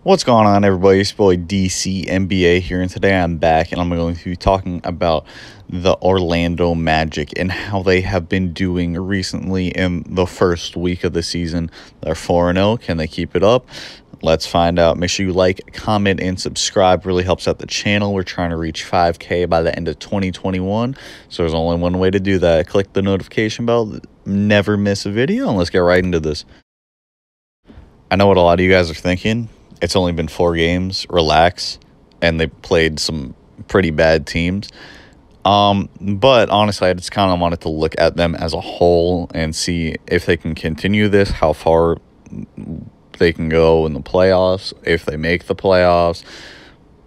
What's going on, everybody? It's your boy DC NBA here, and today I'm back and I'm going to be talking about the Orlando Magic and how they have been doing recently in the first week of the season. They're 4-0. Can they keep it up? Let's find out. Make sure you like, comment, and subscribe. Really helps out the channel. We're trying to reach 5K by the end of 2021, so there's only one way to do that. Click the notification bell. Never miss a video, and let's get right into this. I know what a lot of you guys are thinking. It's only been 4 games. Relax. And they played some pretty bad teams. But honestly, I just kind of wanted to look at them as a whole and see if they can continue this, how far they can go in the playoffs, if they make the playoffs,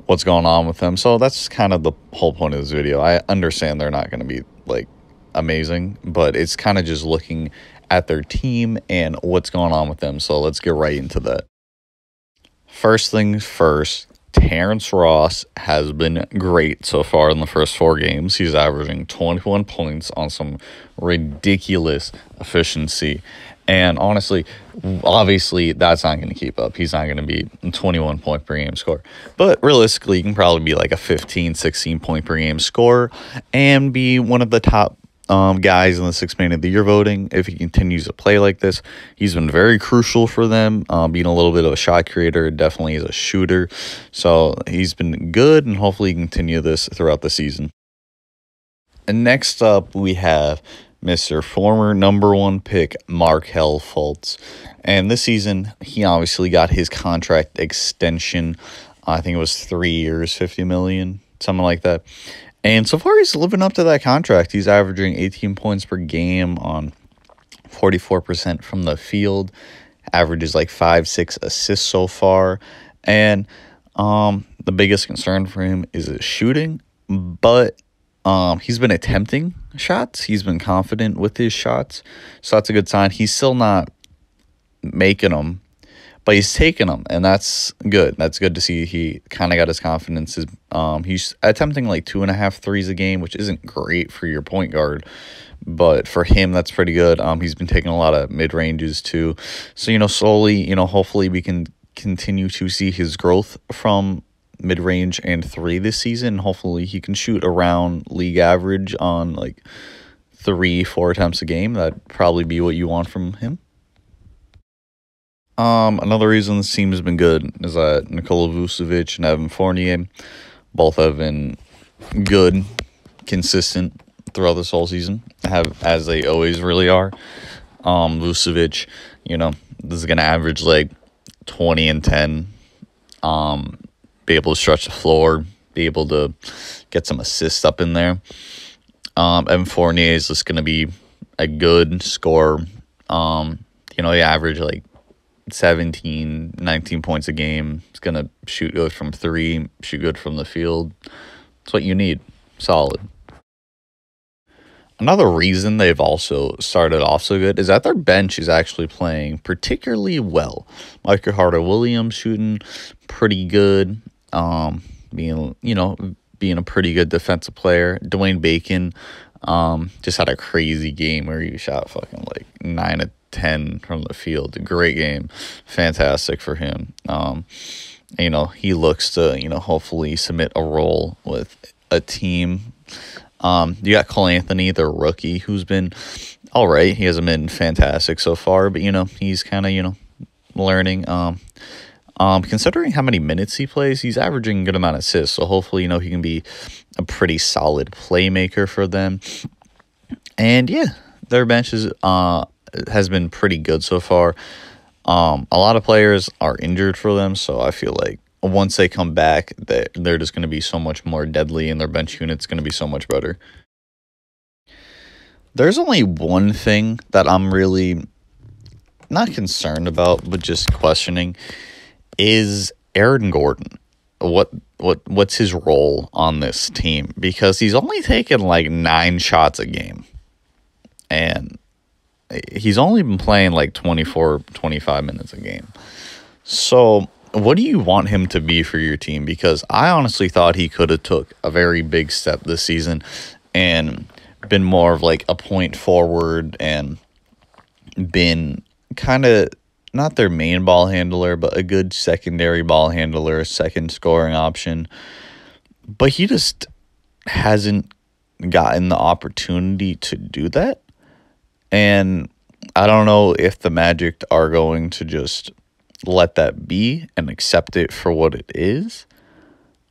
what's going on with them. So that's kind of the whole point of this video. I understand they're not going to be, like, amazing, but it's kind of just looking at their team and what's going on with them. So let's get right into that. First things first, Terrence Ross has been great so far in the first 4 games. He's averaging 21 points on some ridiculous efficiency. And honestly, obviously, that's not going to keep up. He's not going to be a 21-point per game scorer. But realistically, he can probably be like a 15, 16-point per game scorer and be one of the top guys in the 6th Man of the Year voting if he continues to play like this. He's been very crucial for them, being a little bit of a shot creator, definitely is a shooter. So he's been good, and hopefully he can continue this throughout the season. And next up, we have Mr. former #1 pick, Malik Fultz. And this season, he obviously got his contract extension. I think it was 3 years, $50 million, something like that. And so far, he's living up to that contract. He's averaging 18 points per game on 44% from the field. Averages like 5-6 assists so far. And the biggest concern for him is his shooting. But he's been attempting shots. He's been confident with his shots. So that's a good sign. He's still not making them, but he's taking them, and that's good. That's good to see. He kind of got his confidence. He's attempting like 2.5 threes a game, which isn't great for your point guard, but for him, that's pretty good. He's been taking a lot of mid-ranges too. So, slowly, hopefully we can continue to see his growth from mid-range and 3 this season. Hopefully he can shoot around league average on like 3-4 attempts a game. That'd probably be what you want from him. Another reason this team has been good is that Nikola Vucevic and Evan Fournier both have been good, consistent throughout this whole season, as they always really are. Vucevic, this is going to average like 20 and 10, be able to stretch the floor, be able to get some assists up in there. Evan Fournier is just going to be a good scorer. He averaged like 17, 19 points a game. He's going to shoot good from 3, shoot good from the field. That's what you need. Solid. Another reason they've also started off so good is that their bench is actually playing particularly well. Michael Carter-Williams shooting pretty good, being a pretty good defensive player. Dwayne Bacon just had a crazy game where he shot fucking like 9 of 10 from the field. A great game. Fantastic for him. He looks to, hopefully submit a role with a team. You got Cole Anthony, the rookie, who's been all right. He hasn't been fantastic so far, but, he's kind of, learning. Considering how many minutes he plays, he's averaging a good amount of assists. So hopefully, he can be a pretty solid playmaker for them. And, yeah, their bench has been pretty good so far. A lot of players are injured for them, so I feel like once they come back, they're just going to be so much more deadly, and their bench unit's going to be so much better. There's only one thing that I'm really not concerned about, but just questioning, is Aaron Gordon. What's his role on this team? Because he's only taken like 9 shots a game, and he's only been playing like 24, 25 minutes a game. So what do you want him to be for your team? Because I honestly thought he could have took a very big step this season and been more of like a point forward and been kind of not their main ball handler, but a good secondary ball handler, a second scoring option. But he just hasn't gotten the opportunity to do that. And I don't know if the Magic are going to just let that be and accept it for what it is,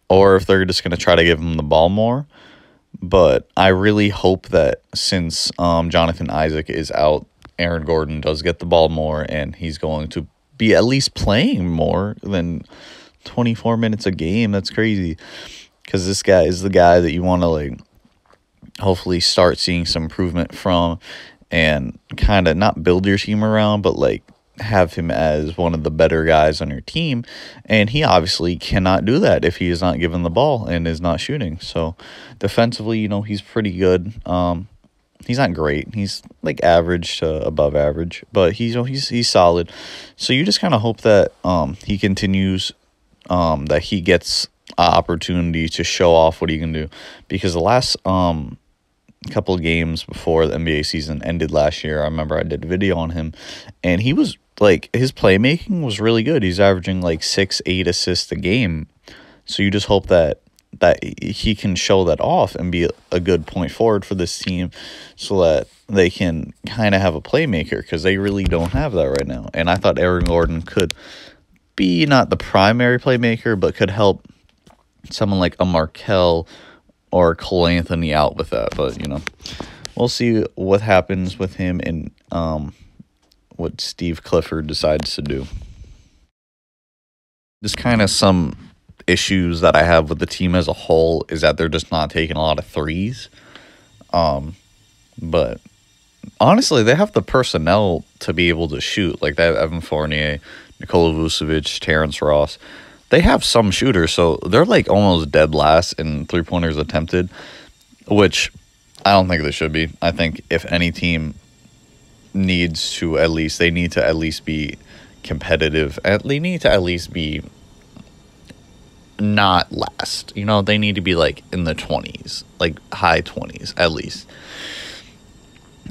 or if they're just going to try to give him the ball more. But I really hope that since Jonathan Isaac is out, Aaron Gordon does get the ball more, and he's going to be at least playing more than 24 minutes a game. That's crazy, because this guy is the guy that you want to, like, hopefully start seeing some improvement from and kind of not build your team around, but, like, have him as one of the better guys on your team. And he obviously cannot do that if he is not given the ball and is not shooting. So defensively, you know, he's pretty good. He's not great. He's like average to above average, but he's solid. So you just kind of hope that he continues, that he gets opportunity to show off what he can do, because the last couple of games before the NBA season ended last year, I remember I did a video on him, and he was like, his playmaking was really good. He's averaging like 6-8 assists a game. So you just hope that he can show that off and be a good point forward for this team, so that they can kind of have a playmaker, because they really don't have that right now. And I thought Aaron Gordon could be not the primary playmaker, but could help someone like a Markelle or Cole Anthony out with that. But, you know, we'll see what happens with him and what Steve Clifford decides to do. Just kind of some issues that I have with the team as a whole is that they're just not taking a lot of threes. But honestly, they have the personnel to be able to shoot. Like, they have Evan Fournier, Nikola Vucevic, Terrence Ross. They have some shooters, so they're like almost dead last in three-pointers attempted, which I don't think they should be. I think if any team needs to at least, they need to at least be competitive. They need to at least be not last. You know, they need to be like in the 20s, like high 20s at least.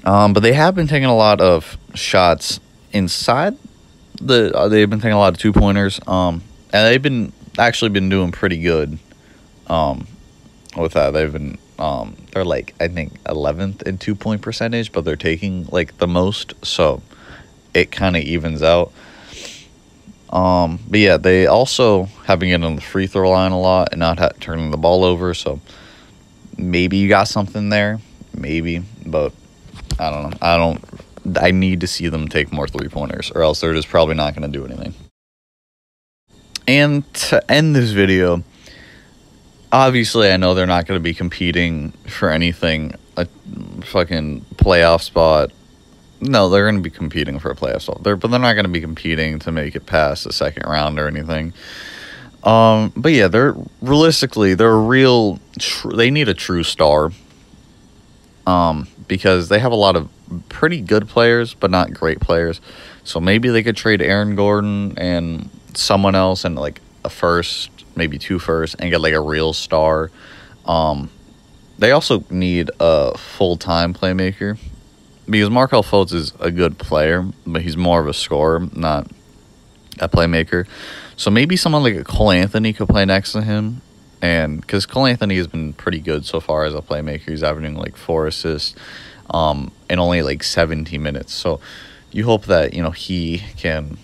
But they have been taking a lot of shots inside. They've been taking a lot of two-pointers. And they've been doing pretty good with that. They've been they're like, I think 11th in 2-point percentage, but they're taking like the most, so it kind of evens out. But yeah, they also have been getting on the free throw line a lot and not turning the ball over, so maybe you got something there, maybe, but I don't know. I need to see them take more three-pointers, or else they're just probably not going to do anything. And to end this video, obviously I know they're not going to be competing for anything, a fucking playoff spot. No, they're going to be competing for a playoff spot. But they're not going to be competing to make it past the second round or anything. But yeah, they need a true star. Because they have a lot of pretty good players, but not great players. So maybe they could trade Aaron Gordon and someone else and like a first, maybe 2 firsts, and get like a real star. They also need a full-time playmaker, because Malik Fultz is a good player, but he's more of a scorer, not a playmaker. So maybe someone like a Cole Anthony could play next to him. And because Cole Anthony has been pretty good so far as a playmaker. He's averaging like 4 assists in only like 17 minutes. So you hope that, you know, he can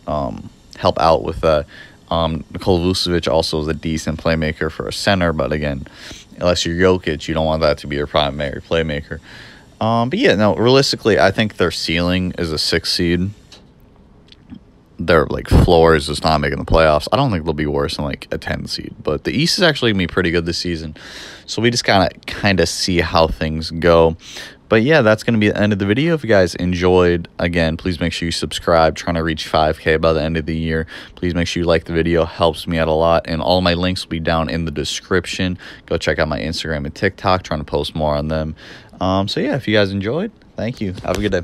help out with that. Nikola Vucevic also is a decent playmaker for a center. But again, unless you're Jokic, you don't want that to be your primary playmaker. But yeah, no, realistically, I think their ceiling is a 6 seed. Their like floor is just not making the playoffs. I don't think they'll be worse than like a 10 seed, but the East is actually gonna be pretty good this season. So we just kind of see how things go. But yeah, that's gonna be the end of the video. If you guys enjoyed, again, please make sure you subscribe. Trying to reach 5K by the end of the year. Please make sure you like the video. Helps me out a lot. And all my links will be down in the description. Go check out my Instagram and TikTok. Trying to post more on them. So yeah, if you guys enjoyed, thank you. Have a good day.